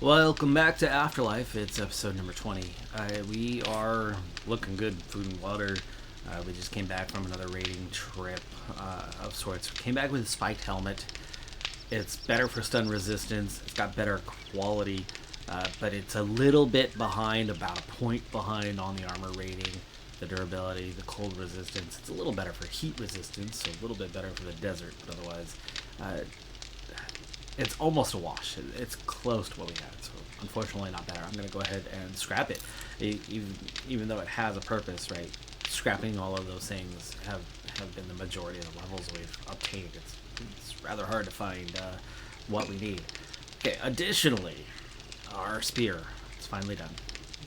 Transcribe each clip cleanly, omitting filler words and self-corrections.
Welcome back to Afterlife. It's episode number 20. We are looking good, food and water. We just came back from another raiding trip of sorts. We came back with a spiked helmet. It's better for stun resistance. It's got better quality, but it's a little bit behind, about a point behind on the armor rating, the durability, the cold resistance. It's a little better for heat resistance, so a little bit better for the desert, but otherwise... it's almost a wash. It's close to what we had, so unfortunately not better. I'm going to go ahead and scrap it. Even though it has a purpose, right? Scrapping all of those things have been the majority of the levels we've obtained. It's rather hard to find what we need. Okay, additionally, our spear. It's finally done.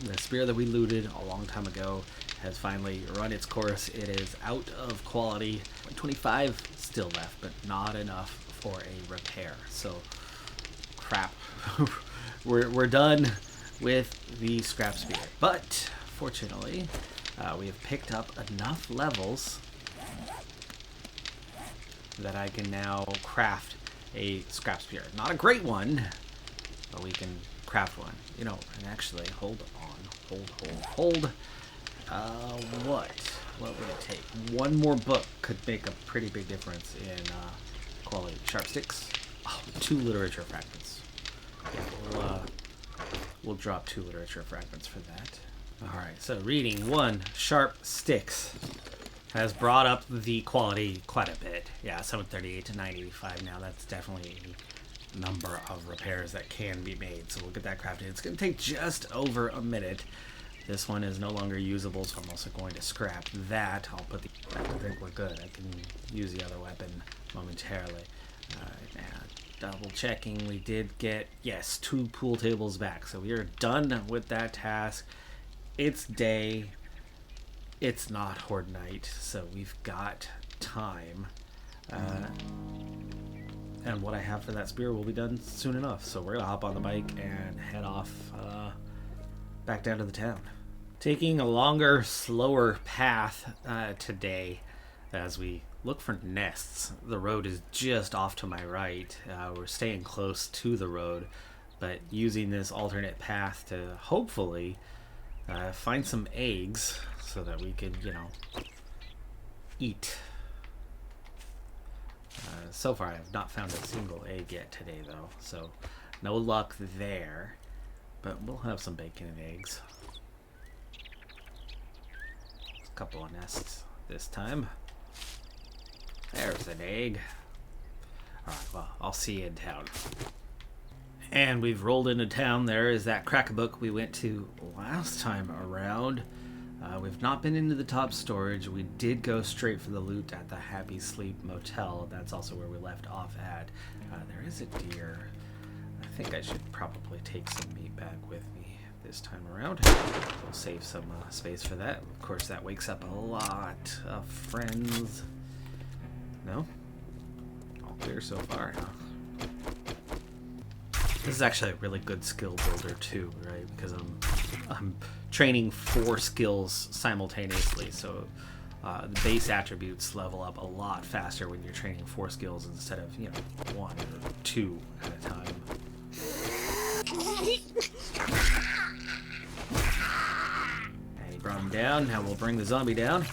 The spear that we looted a long time ago has finally run its course. It is out of quality. 25 still left, but not enough for a repair. So crap. we're done with the scrap spear, but fortunately we have picked up enough levels that I can now craft a scrap spear. Not a great one, but we can craft one. You know, and actually hold on, hold. What would it take? One more book could make a pretty big difference in quality. Sharp sticks. Oh, 2 literature fragments. Yeah, we'll drop 2 literature fragments for that. Alright, so reading 1 sharp sticks has brought up the quality quite a bit. Yeah, 738 to 985 now. That's definitely a number of repairs that can be made. So we'll get that crafted. It's going to take just over a minute. This one is no longer usable, so I'm also going to scrap that. I'll put the... I think we're good. I can use the other weapon momentarily. Now, double checking, we did get, yes, 2 pool tables back. So we are done with that task. It's day. It's not Horde night, so we've got time. And what I have for that spear will be done soon enough. So we're going to hop on the bike and head off back down to the town. Taking a longer, slower path today as we look for nests. The road is just off to my right. We're staying close to the road, but using this alternate path to hopefully find some eggs so that we can, eat. So far I have not found a single egg yet today though, so no luck there, but we'll have some bacon and eggs. A couple of nests this time. There's an egg. Alright, well, I'll see you in town. And we've rolled into town. There is that crack-a-book we went to last time around. We've not been into the top storage. We did go straight for the loot at the Happy Sleep Motel. That's also where we left off at. There is a deer. I think I should probably take some meat back with me this time around. We'll save some space for that. Of course, that wakes up a lot of friends. No? All clear so far, huh? This is actually a really good skill builder too, right? Because I'm training 4 skills simultaneously, so the base attributes level up a lot faster when you're training 4 skills instead of 1 or 2 at a time. And he brought him down. Now we'll bring the zombie down.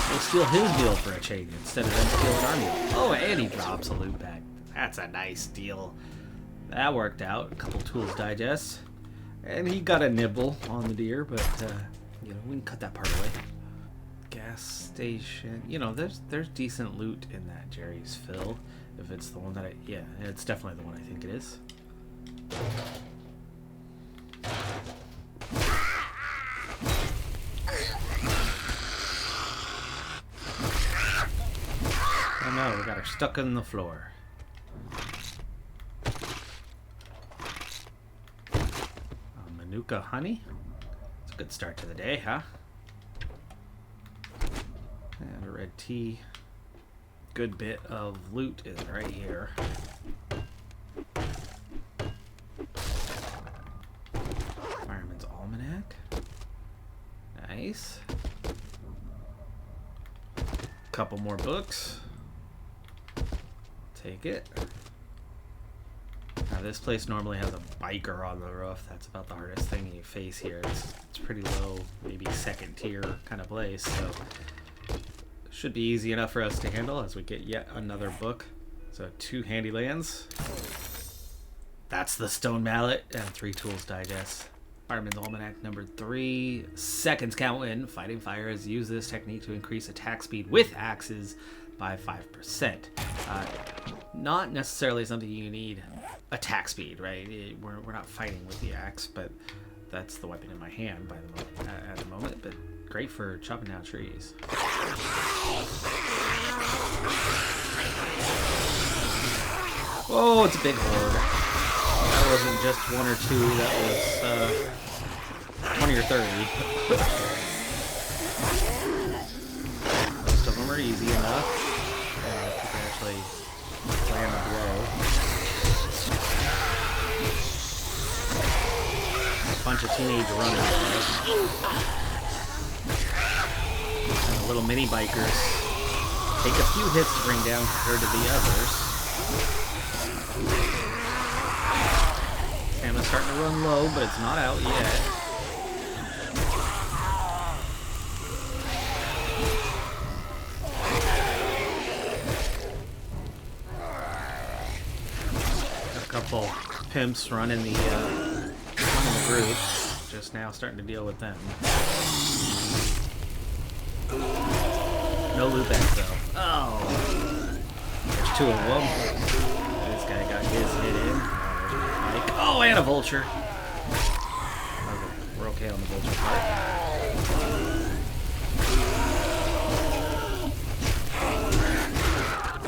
We'll steal his meal for a change instead of them stealing our meal. Oh, and he drops a loot bag. That's a nice deal. That worked out. A couple tools digest. And he got a nibble on the deer, but, we can cut that part away. Gas station. There's decent loot in that Jerry's Fill. If it's the one that yeah, it's definitely the one I think it is. Oh no, we got her stuck in the floor. Manuka honey. It's a good start to the day, huh? And a red tea. Good bit of loot is right here. Fireman's Almanac. Nice. Couple more books. Take it. Now, this place normally has a biker on the roof. That's about the hardest thing you face here. It's pretty low, maybe second tier kind of place, so should be easy enough for us to handle as we get yet another book. So 2 handy lands. That's the Stone Mallet and 3 Tools Digest. Fireman's Almanac number 3. Seconds count when fighting fires. Use this technique to increase attack speed with axes by 5%. Not necessarily something you need attack speed, right? We're not fighting with the axe, but that's the weapon in my hand at the moment. But great for chopping down trees. Oh, it's a big horde. That wasn't just 1 or 2. That was 20 or 30. Most of them are easy enough. You can actually land a blow. A bunch of teenage runners. And the little mini bikers take a few hits to bring down compared to the others. Stamina's starting to run low, but it's not out yet. A couple pimps running the group. Just now starting to deal with them. No loot back though. Oh, there's 2 of them. This guy got his hit in. Oh, and a vulture. We're okay on the vulture part.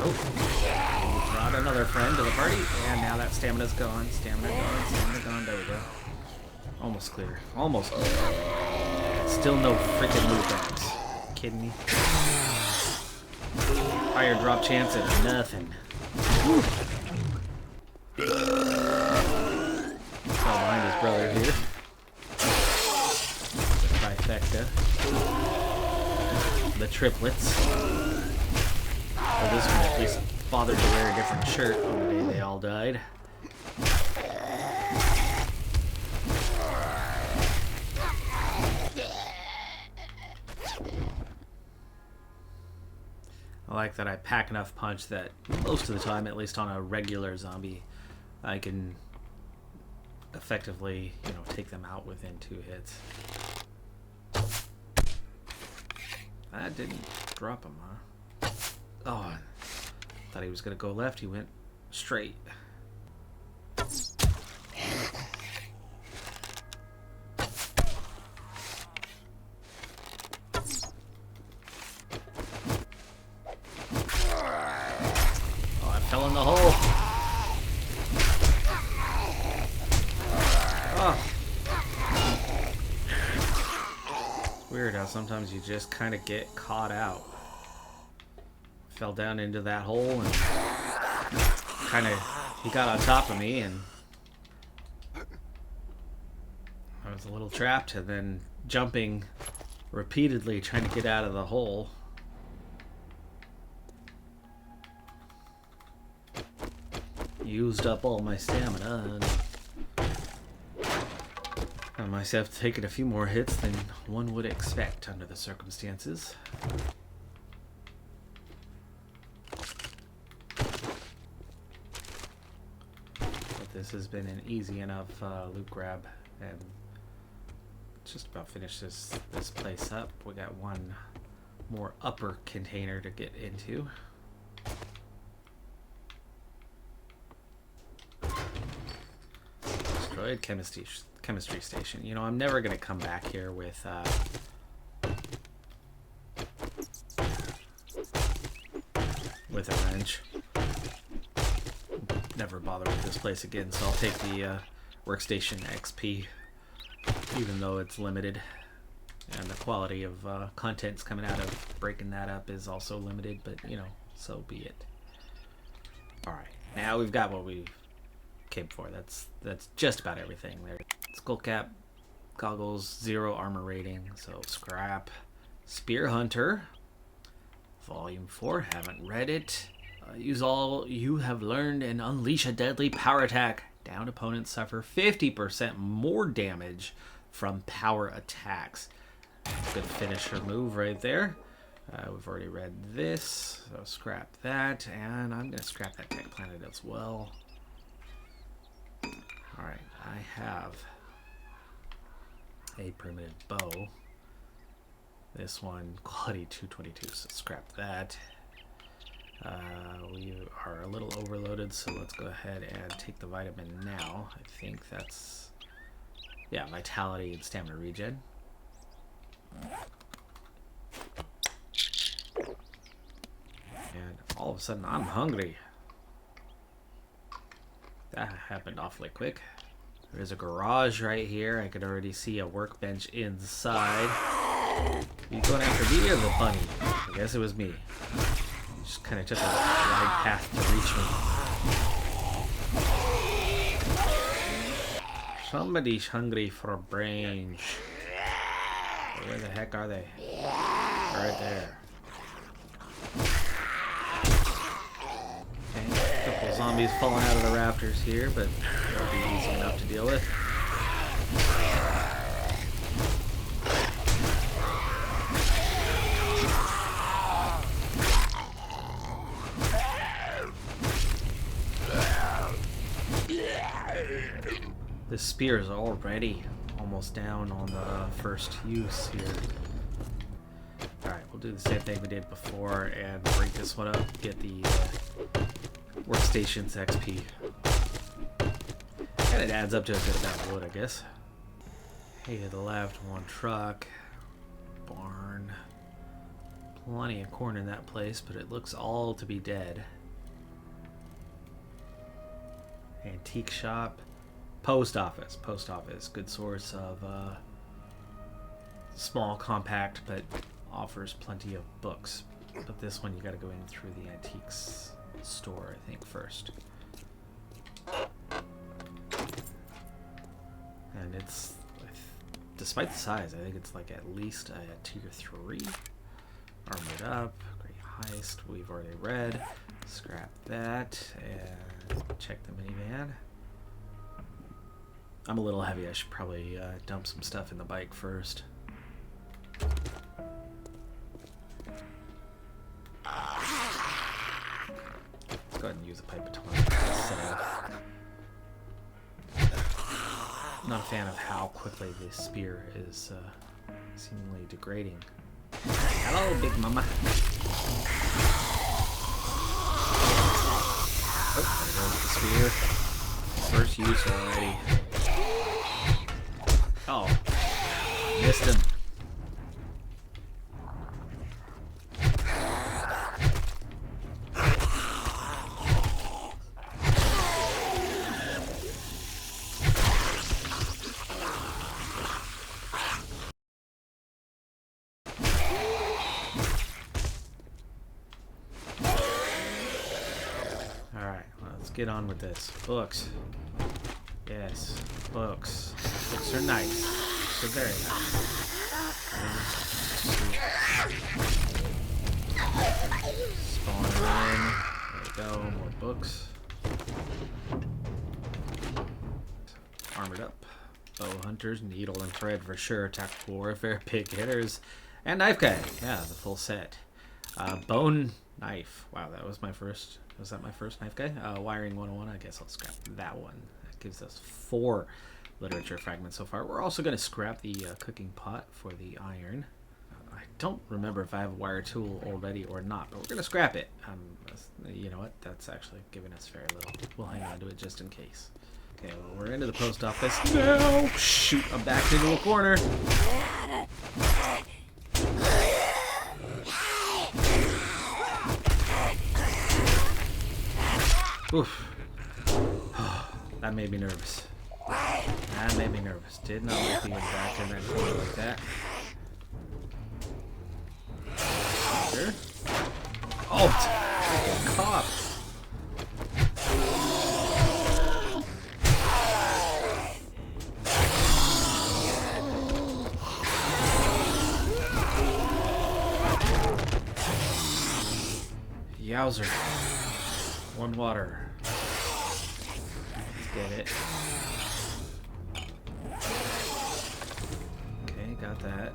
Oh, brought another friend to the party, and now that stamina's gone. Stamina gone. There we go. Almost clear. Almost clear. Still no freaking loot bags. Kidding me? Higher drop chance and nothing. Whew. Behind his brother here. The trifecta. The triplets. Well, this one at least bothered to wear a different shirt on the day they all died. I like that I pack enough punch that most of the time, at least on a regular zombie, I can effectively, take them out within 2 hits. That didn't drop him, huh? Oh, I thought he was gonna go left. He went straight. Oh, I fell in the hole. Weird how sometimes you just kind of get caught out. Fell down into that hole and he got on top of me and I was a little trapped, and then jumping repeatedly trying to get out of the hole. Used up all my stamina and found myself taking a few more hits than one would expect under the circumstances. But this has been an easy enough loot grab, and just about finish this place up. We got one more upper container to get into. Destroyed chemistry station. I'm never gonna come back here with a wrench. Never bother with this place again, so I'll take the workstation XP, even though it's limited, and the quality of contents coming out of breaking that up is also limited, but so be it. Alright, now we've got what we came for. That's just about everything there. Skull cap, goggles, 0 armor rating, so scrap. Spear Hunter, volume 4, haven't read it. Use all you have learned and unleash a deadly power attack. Downed opponents suffer 50% more damage from power attacks. Good finisher move right there. We've already read this, so scrap that, and I'm going to scrap that tech planet as well. Alright, I have a primitive bow. This one, quality 222, so scrap that. We are a little overloaded, so let's go ahead and take the vitamin now. I think that's, yeah, vitality and stamina regen. And all of a sudden, I'm hungry. That happened awfully quick. There's a garage right here. I could already see a workbench inside. You going after me or the bunny? I guess it was me. He just kind of took a wide path to reach me. Somebody's hungry for a brain. Where the heck are they? Right there. Okay, a couple of zombies falling out of the rafters here, but they'll be easy enough to deal with. The spear is already almost down on the first use here. Alright, we'll do the same thing we did before and break this one up, get the workstation's XP. And it adds up to a good amount of wood, I guess. Hey, to the left, one truck, barn. Plenty of corn in that place, but it looks all to be dead. Antique shop. Post office. Post office. Good source of small, compact, but offers plenty of books. But this one you gotta go in through the antiques store, I think, first. And it's, despite the size, I think it's like at least a tier 3. Armored up. Great heist. We've already read. Scrap that. And check the minivan. I'm a little heavy. I should probably dump some stuff in the bike first. Let's go ahead and use a pipe of tonic. Not a fan of how quickly this spear is seemingly degrading. Hello, Big Mama. Oh, there goes the spear. First use already. Oh, missed him. Alright, let's get on with this. Books. Yes, books. Books are nice. Books are very nice. Spawning in. There we go. More books. Armored up. Bow hunters, needle and thread for sure. Tactical warfare, big hitters, and knife guy. Yeah, the full set. Bone knife. Wow, that was my first. Was that my first knife guy? Wiring 101. I guess I'll scrap that one. Gives us 4 literature fragments so far. We're also going to scrap the cooking pot for the iron. I don't remember if I have a wire tool already or not, but we're going to scrap it. You know what? That's actually giving us very little. We'll hang on to it just in case. Okay, well, we're into the post office. No! Shoot, I'm backed into a corner. Oof. That made me nervous. That made me nervous. Did not like being back in that corner like that. Sure. Oh, freaking cop. Yowzer. One water. Get it. Okay, got that.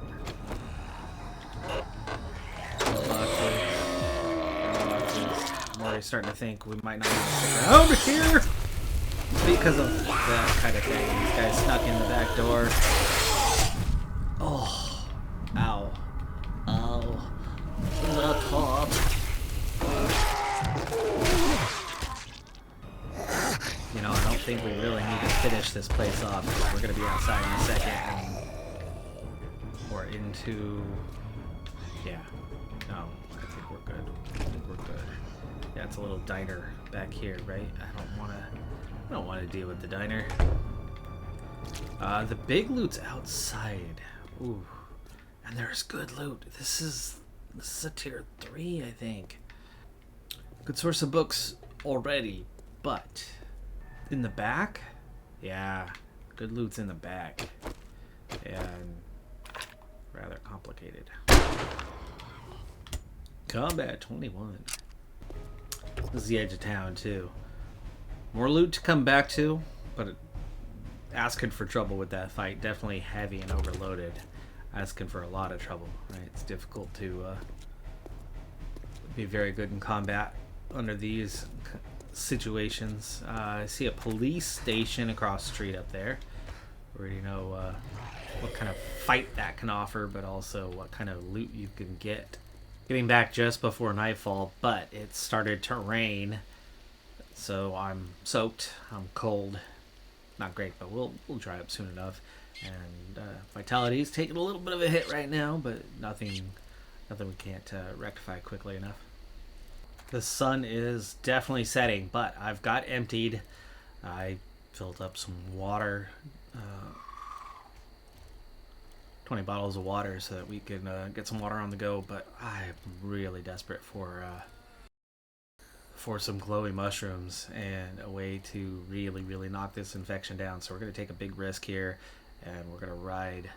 I'm already starting to think we might not want to stick around here because of that kind of thing. These guys snuck in the back door. Oh, ow, ow, the top. You know, I don't think we really need to finish this place off because we're going to be outside in a second and we're into, yeah, no, I think we're good. I think we're good. Yeah, it's a little diner back here, right? I don't want to deal with the diner. The big loot's outside. Ooh, and there's good loot. This is a tier 3, I think. Good source of books already, but in the back, yeah, good loot's in the back, and rather complicated. Combat 21. This is the edge of town too. More loot to come back to, but asking for trouble with that fight. Definitely heavy and overloaded. Asking for a lot of trouble, right? It's difficult to be very good in combat under these situations. I see a police station across the street up there. We already know what kind of fight that can offer, but also what kind of loot you can get. Getting back just before nightfall, but it started to rain, so I'm soaked. I'm cold. Not great, but we'll dry up soon enough. And vitality is taking a little bit of a hit right now, but nothing we can't rectify quickly enough. The sun is definitely setting, but I've got emptied. I filled up some water, 20 bottles of water so that we can get some water on the go, but I'm really desperate for some glowy mushrooms and a way to really knock this infection down. So we're going to take a big risk here, and we're going to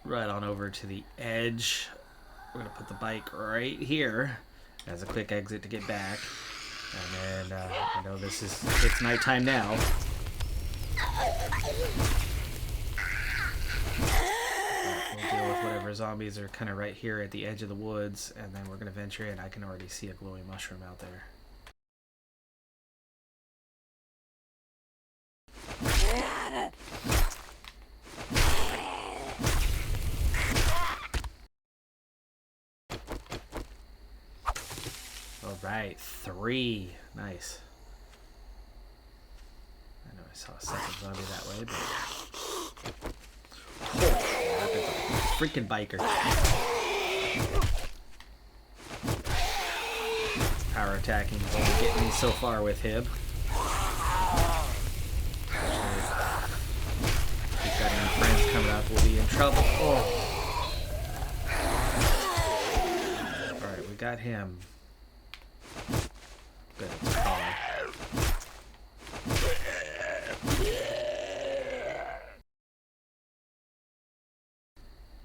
ride on over to the edge. We're going to put the bike right here as a quick exit to get back. And then, I know it's nighttime now. We'll deal with whatever zombies are kind of right here at the edge of the woods, and then we're going to venture in. I can already see a glowing mushroom out there. Alright, 3. Nice. I know I saw a second zombie that way, but... Oh, freaking biker. Power attacking is only getting me so far with him. If we've got any friends coming up, we'll be in trouble. Oh. Alright, we got him. Good, it's a collar.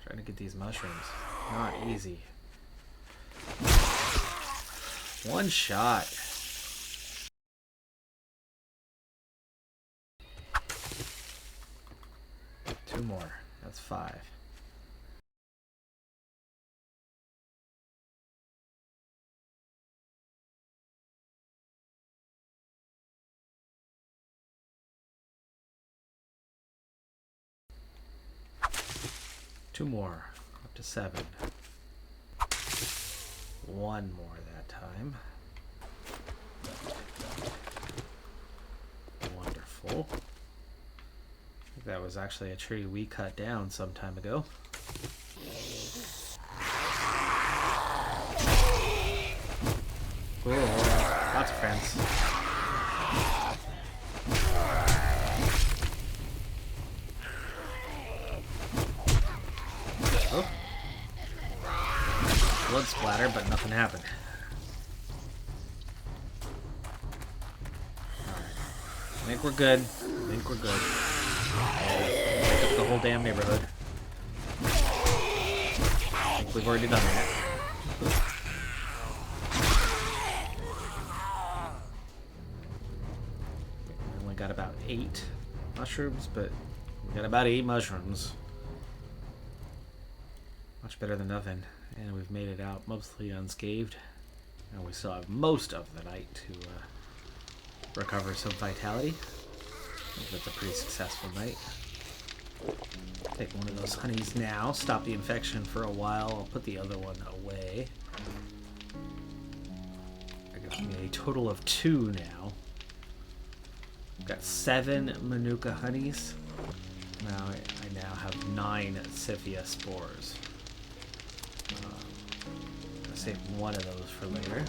Trying to get these mushrooms. Not easy. One shot. Two more. That's 5. Two more, up to 7. One more that time. Wonderful. I think that was actually a tree we cut down some time ago. Cool. Lots of friends. Oh. Blood splatter, but nothing happened. Alright. I think we're good. Wake up the whole damn neighborhood. I think we've already done that. We only got about 8 mushrooms, but we got about 8 mushrooms. Much better than nothing. And we've made it out mostly unscathed. And we still have most of the night to recover some vitality. I think that's a pretty successful night. Take one of those honeys now. Stop the infection for a while. I'll put the other one away. That gives me a total of 2 now. I've got 7 Manuka honeys. Now I now have 9 Scyphia spores. I'll save one of those for later.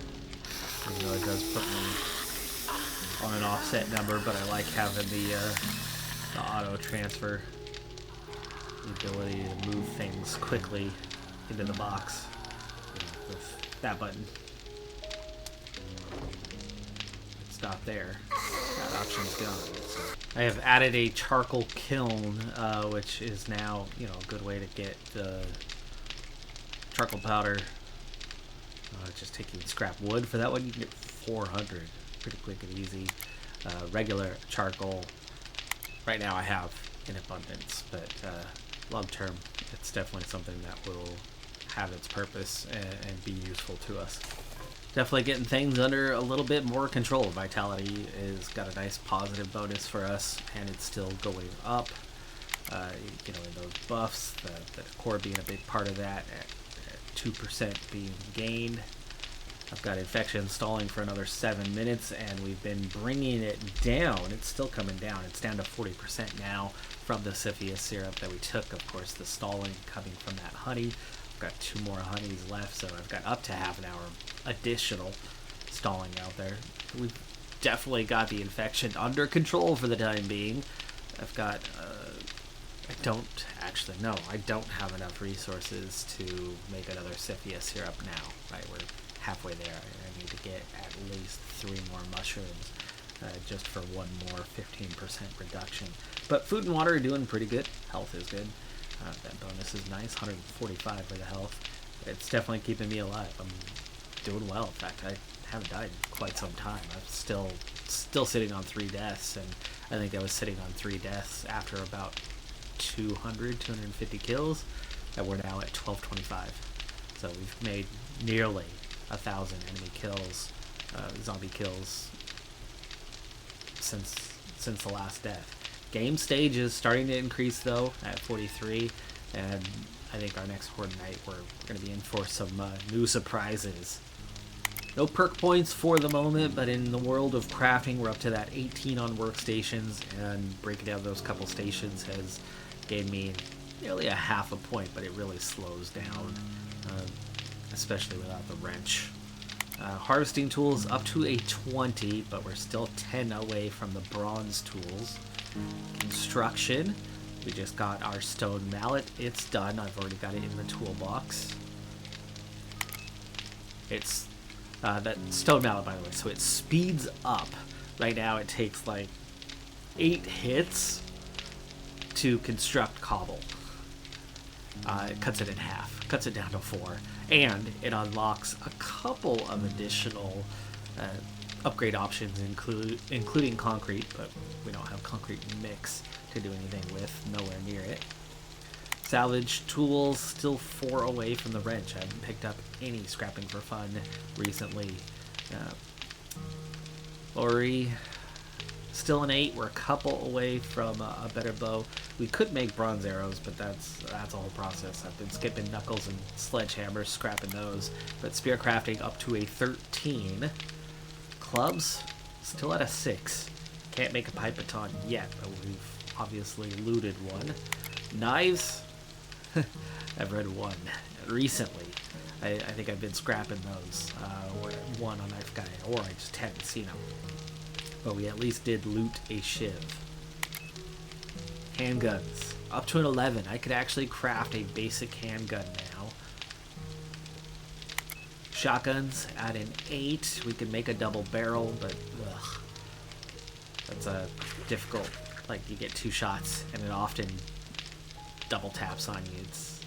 Even though it does put me on an offset number, but I like having the auto transfer. The ability to move things quickly into the box with that button. Stop there. That option's gone. So I have added a charcoal kiln, which is now, a good way to get the charcoal powder. Just taking scrap wood for that one, you can get 400 pretty quick and easy. Regular charcoal, right now I have in abundance, but long term, it's definitely something that will have its purpose and be useful to us. Definitely getting things under a little bit more control. Vitality has got a nice positive bonus for us, and it's still going up. In those buffs, the core being a big part of that, at 2% being gained. I've got infection stalling for another 7 minutes, and we've been bringing it down. It's still coming down. It's down to 40% now from the Scyphia syrup that we took. Of course, the stalling coming from that honey. I've got 2 more honeys left, so I've got up to half an hour additional stalling out there. We've definitely got the infection under control for the time being. I've got... I don't have enough resources to make another Scyphia syrup now. Right, we're halfway there. I need to get at least 3 more mushrooms just for one more 15% reduction. But food and water are doing pretty good. Health is good. That bonus is nice, 145 for the health. It's definitely keeping me alive. I'm doing well. In fact, I haven't died in quite some time. I'm still sitting on 3 deaths, and I think I was sitting on 3 deaths after about 250 kills, and we're now at 1225. So we've made nearly 1,000 enemy kills, zombie kills since the last death. Game stage is starting to increase though at 43, and I think our next Horde night we're going to be in for some new surprises. No perk points for the moment, but in the world of crafting, we're up to that 18 on workstations, and breaking down those couple stations has gave me nearly a half a point, but it really slows down, especially without the wrench. Harvesting tools up to a 20, but we're still 10 away from the bronze tools. Construction, we just got our stone mallet. It's done. I've already got it in the toolbox. It's that stone mallet, by the way, so it speeds up. Right now it takes like 8 hits to construct cobble. It cuts it in half, cuts it down to 4, and it unlocks a couple of additional upgrade options, including concrete, but we don't have concrete mix to do anything with, nowhere near it. Salvage tools, still 4 away from the wrench. I haven't picked up any scrapping for fun recently. Lorry, still an 8. We're a couple away from a better bow. We could make bronze arrows, but that's a whole process. I've been skipping knuckles and sledgehammers, scrapping those. But spear crafting up to a 13. Clubs, still at a 6. Can't make a pipe baton yet, but we've obviously looted one. Knives, I've read 1 recently. I think I've been scrapping those. Or 1 on Navezgane, or I just hadn't seen them. But we at least did loot a shiv. Handguns, up to an 11. I could actually craft a basic handgun now. Shotguns at an 8. We could make a double barrel, but ugh, that's a difficult. Like, you get 2 shots, and it often double taps on you. It's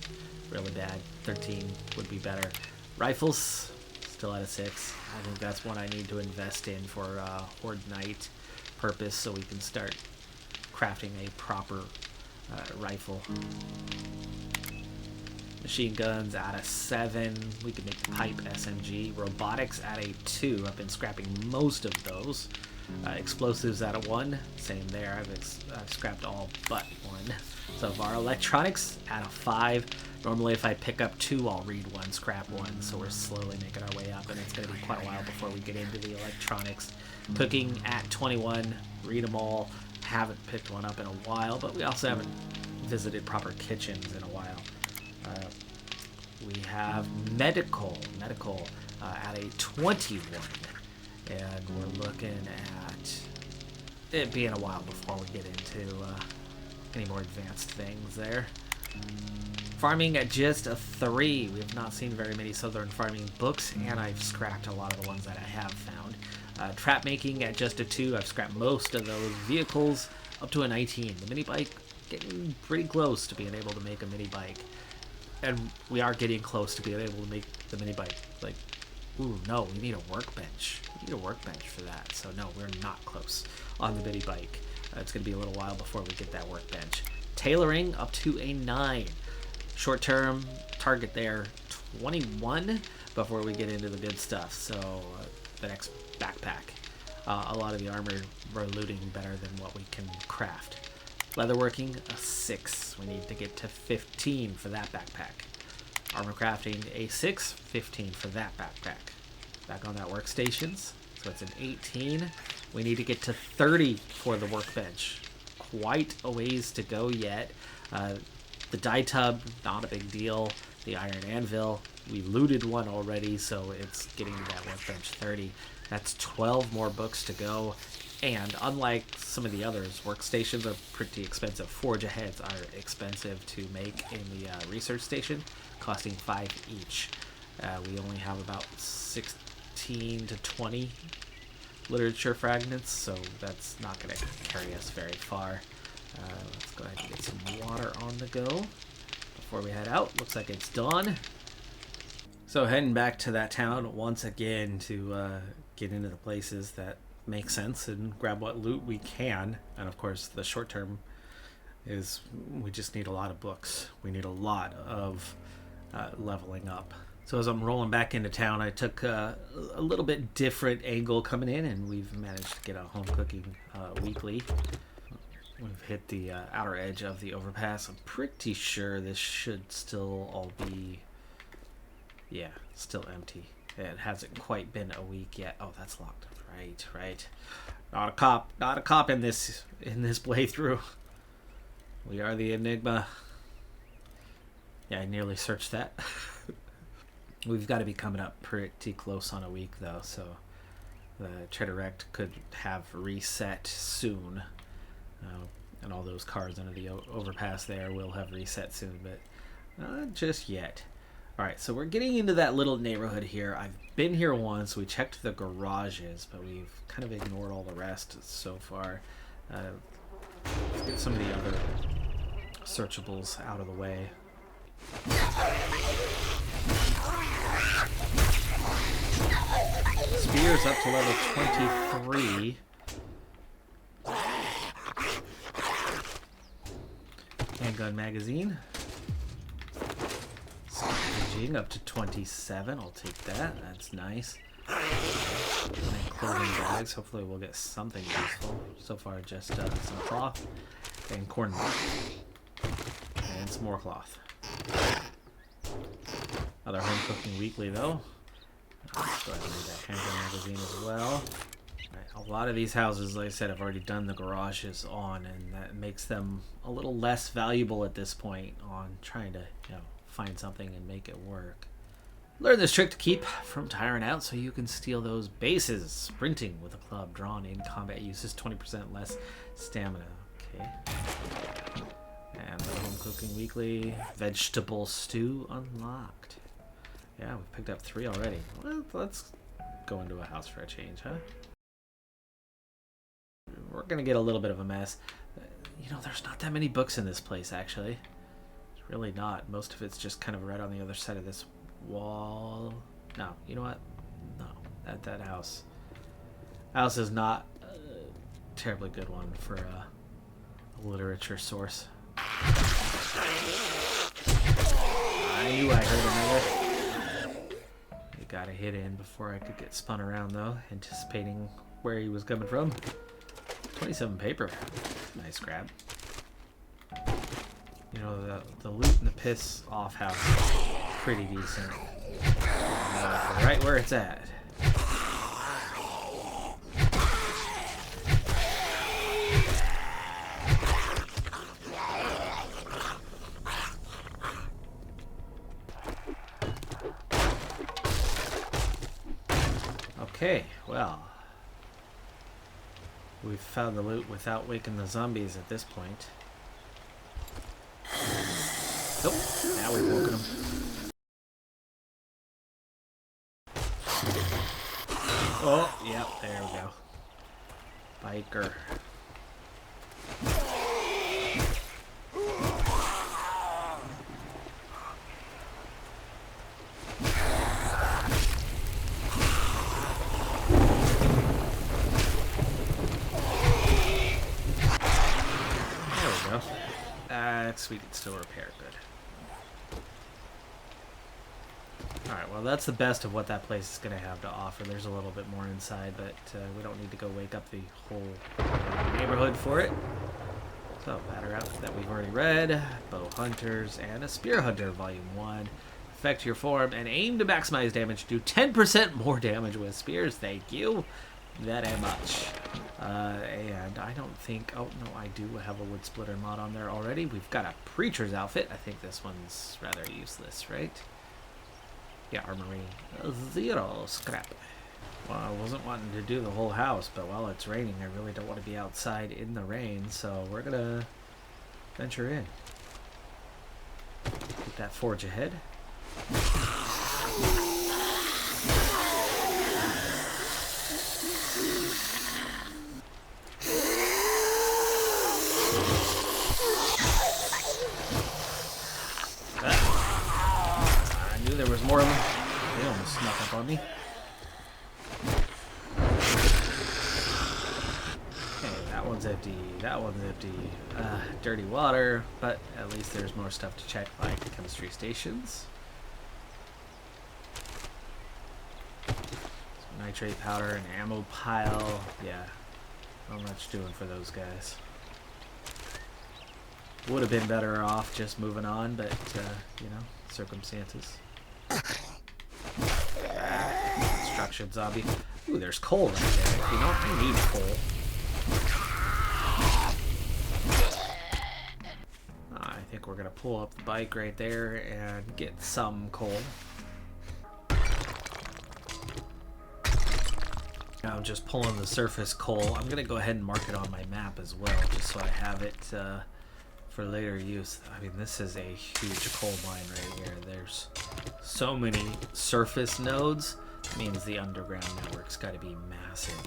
really bad. 13 would be better. Rifles, still at a 6. I think that's one I need to invest in for Horde Night. purpose so we can start crafting a proper rifle. Machine guns at a 7. We can make the pipe SMG. Robotics at a 2. I've been scrapping most of those. Explosives at a 1. Same there. I've scrapped all but 1 so far. Electronics at a 5. Normally if I pick up 2, I'll read 1, scrap 1. So we're slowly making our way up, and it's going to be quite a while before we get into the electronics. Cooking at 21. Read them all. Haven't picked one up in a while, but we also haven't visited proper kitchens in a while. We have medical at a 21, and we're looking at it being a while before we get into any more advanced things there. Farming at just a 3. We have not seen very many southern farming books, and I've scrapped a lot of the ones that I have found. Trap making at just a 2. I've scrapped most of those. Vehicles up to a 19. The mini bike getting pretty close to being able to make a mini bike. And we are getting close to being able to make the mini bike. Like, ooh, no, we need a workbench. We need a workbench for that. So no, we're not close on the mini bike. It's going to be a little while before we get that workbench. Tailoring up to a 9. Short term target there 21 before we get into the good stuff. So the next backpack. A lot of the armor we're looting better than what we can craft. Leatherworking, a 6. We need to get to 15 for that backpack. Armor crafting, a 6. 15 for that backpack. Back on that workstations. So it's an 18. We need to get to 30 for the workbench. Quite a ways to go yet. The dye tub, not a big deal. The iron anvil, we looted one already, so it's getting to that workbench 30. That's 12 more books to go. And unlike some of the others, workstations are pretty expensive. Forge aheads are expensive to make in the research station, costing 5 each. We only have about 16 to 20 literature fragments, so that's not going to carry us very far. Let's go ahead and get some water on the go before we head out. Looks like it's dawn. So heading back to that town once again to get into the places that make sense and grab what loot we can. And of course the short term is we just need a lot of books. We need a lot of leveling up. So as I'm rolling back into town, I took a little bit different angle coming in, and we've managed to get a home cooking weekly. We've hit the outer edge of the overpass. I'm pretty sure this should still all be, yeah, still empty. It hasn't quite been a week yet. Oh, that's locked. Right. Not a cop in this playthrough. We are the Enigma. Yeah, I nearly searched that. We've got to be coming up pretty close on a week though, so the Tredirect could have reset soon. And all those cars under the overpass there will have reset soon, but not just yet. Alright, so we're getting into that little neighborhood here. I've been here once. We checked the garages, but we've kind of ignored all the rest so far. Let's get some of the other searchables out of the way. Spear's up to level 23. Handgun magazine. Up to 27. I'll take that. That's nice. And clothing bags. Hopefully we'll get something useful. So far just some cloth and corn and some more cloth. Other home cooking weekly though. Let's go ahead and read that handgun magazine as well. Right, a lot of these houses, like I said, I've already done the garages on, and that makes them a little less valuable at this point on trying to, find something and make it work. Learn this trick to keep from tiring out so you can steal those bases. Sprinting with a club drawn in combat uses 20% less stamina. Okay. And the home cooking weekly. Vegetable stew unlocked. Yeah, we've picked up 3 already. Well, let's go into a house for a change, huh? We're gonna get a little bit of a mess. There's not that many books in this place, actually. Really not. Most of it's just kind of right on the other side of this wall. No, you know what? No, that house is not terribly good one for a literature source. I knew I heard another. You gotta hit in before I could get spun around though, anticipating where he was coming from. 27 paper. Nice grab. You know, the loot in the piss off house is pretty decent. Right where it's at. Okay, well, we've found the loot without waking the zombies at this point. Nope, now we've woken them. Oh, yep, there we go. Biker. We can still repair. Good. Alright, well that's the best of what that place is going to have to offer. There's a little bit more inside, but we don't need to go wake up the whole neighborhood for it. So, ladder outfit that we've already read, bow hunters, and a spear hunter, volume 1. Affect your form and aim to maximize damage. Do 10% more damage with spears. Thank you. That ain't much. And I don't think... Oh, no, I do have a wood splitter mod on there already. We've got a preacher's outfit. I think this one's rather useless, right? Yeah, armory. 0 scrap. Well, I wasn't wanting to do the whole house, but while it's raining, I really don't want to be outside in the rain, so we're going to venture in. Keep that forge ahead. There was more of them. They almost snuck up on me. Okay, that one's empty. That one's empty. Dirty water, but at least there's more stuff to check, like chemistry stations. Some nitrate powder, an ammo pile. Yeah, not much doing for those guys. Would have been better off just moving on, but you know, circumstances. Destruction zombie. Ooh, there's coal right there. You know, I need coal. I think we're gonna pull up the bike right there and get some coal. Now I'm just pulling the surface coal. I'm gonna go ahead and mark it on my map as well, just so I have it for later use. I mean, this is a huge coal mine right here. There's so many surface nodes. It means the underground network's got to be massive.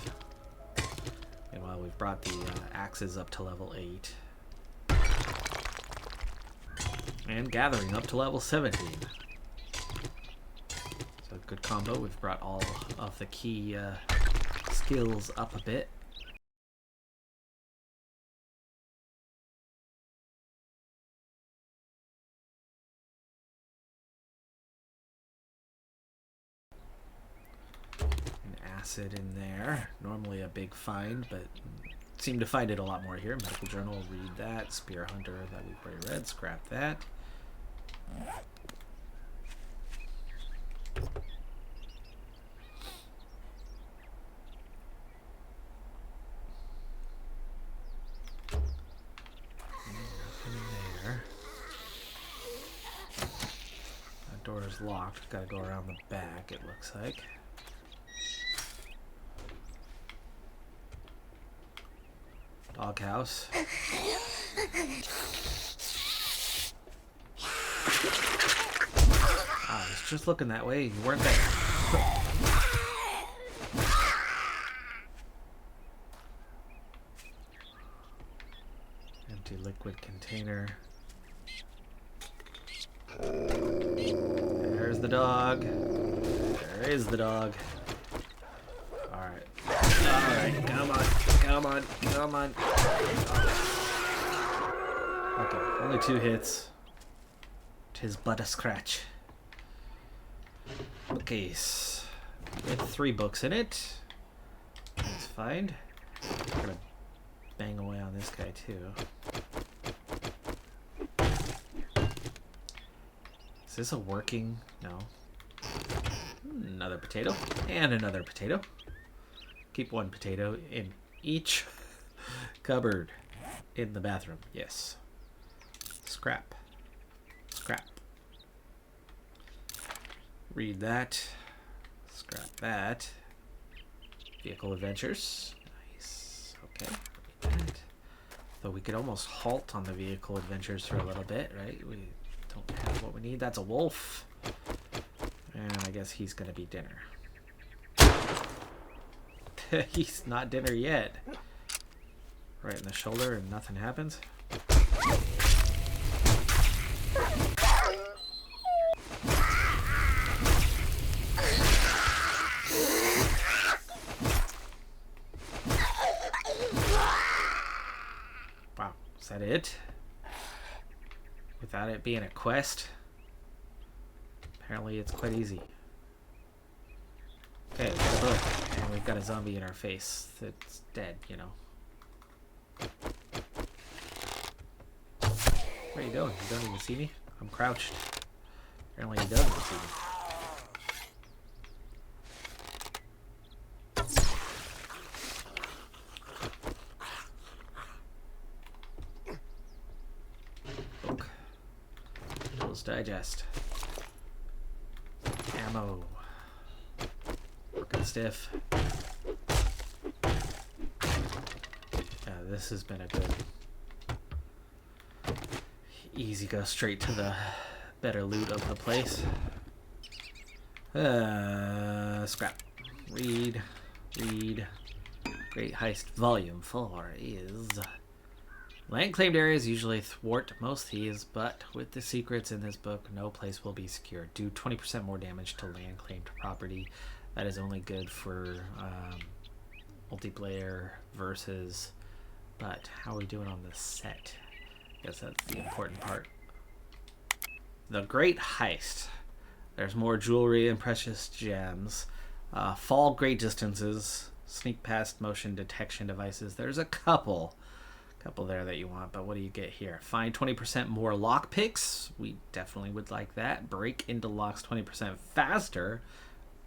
Meanwhile, we've brought the axes up to level 8. And gathering up to level 17. So good combo. We've brought all of the key skills up a bit. Acid in there. Normally a big find, but seem to find it a lot more here. Medical journal, read that. Spear hunter that we've already read, scrap that. Nothing there. That door is locked. Gotta go around the back, it looks like. Doghouse. I was just looking that way. You weren't there. Empty liquid container. There's the dog. There is the dog. Alright. Alright, come on. Come Come on. Come on. Okay, only 2 hits. 'Tis but a scratch. Bookcase. With 3 books in it. That's fine. I'm gonna bang away on this guy too. Is this a working? No. Another potato. And another potato. Keep 1 potato in each cupboard in the bathroom. Yes. Scrap. Scrap. Read that. Scrap that. Vehicle adventures. Nice. Okay. Read that. Though we could almost halt on the vehicle adventures for a little bit, right? We don't have what we need. That's a wolf. And I guess he's gonna be dinner. He's not dinner yet. Right in the shoulder and nothing happens. Wow, is that it? Without it being a quest? Apparently it's quite easy. Okay, we got a book. And we've got a zombie in our face that's dead, you know. Where are you going? You don't even see me? I'm crouched. Apparently he doesn't see me. Book. Tools Digest. Ammo. Working stiff. Yeah, this has been a good easy go straight to the better loot of the place. Scrap. Read. Great Heist Volume 4 is... Land claimed areas usually thwart most thieves, but with the secrets in this book, no place will be secure. Do 20% more damage to land claimed property. That is only good for multiplayer versus... But how are we doing on this set? I guess that's the important part. The Great Heist. There's more jewelry and precious gems. Fall great distances. Sneak past motion detection devices. There's a couple there that you want, but what do you get here? Find 20% more lockpicks. We definitely would like that. Break into locks 20% faster.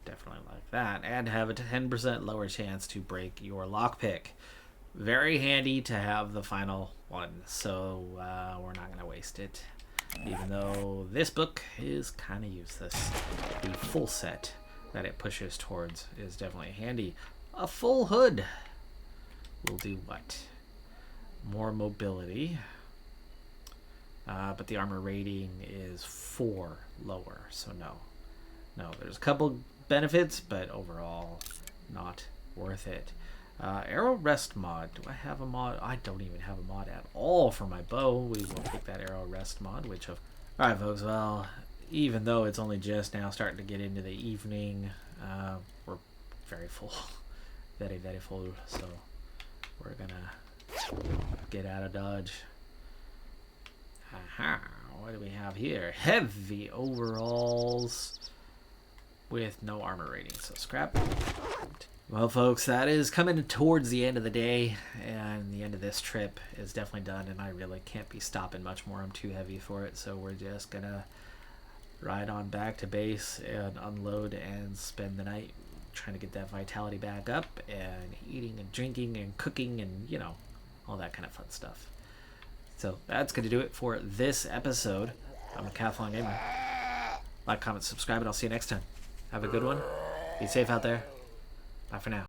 Definitely like that. And have a 10% lower chance to break your lockpick. Very handy to have the final one, so we're not going to waste it. Even though this book is kind of useless. The full set that it pushes towards is definitely handy. A full hood will do what? More mobility. But the armor rating is 4 lower, so no. No, there's a couple benefits, but overall not worth it. Arrow rest mod. Do I have a mod? I don't even have a mod at all for my bow. We will take that arrow rest mod, which of... Alright folks, well, even though it's only just now starting to get into the evening, we're very full. Very, very full, so we're gonna get out of Dodge. Aha, what do we have here? Heavy overalls with no armor rating, so scrap. Well folks, that is coming towards the end of the day, and the end of this trip is definitely done, and I really can't be stopping much more. I'm too heavy for it, so we're just gonna ride on back to base and unload and spend the night trying to get that vitality back up, and eating and drinking and cooking and, you know, all that kind of fun stuff. So that's going to do it for this episode. I'm a Decathlon Gamer. Like, comment, subscribe, and I'll see you next time. Have a good one. Be safe out there. Bye for now.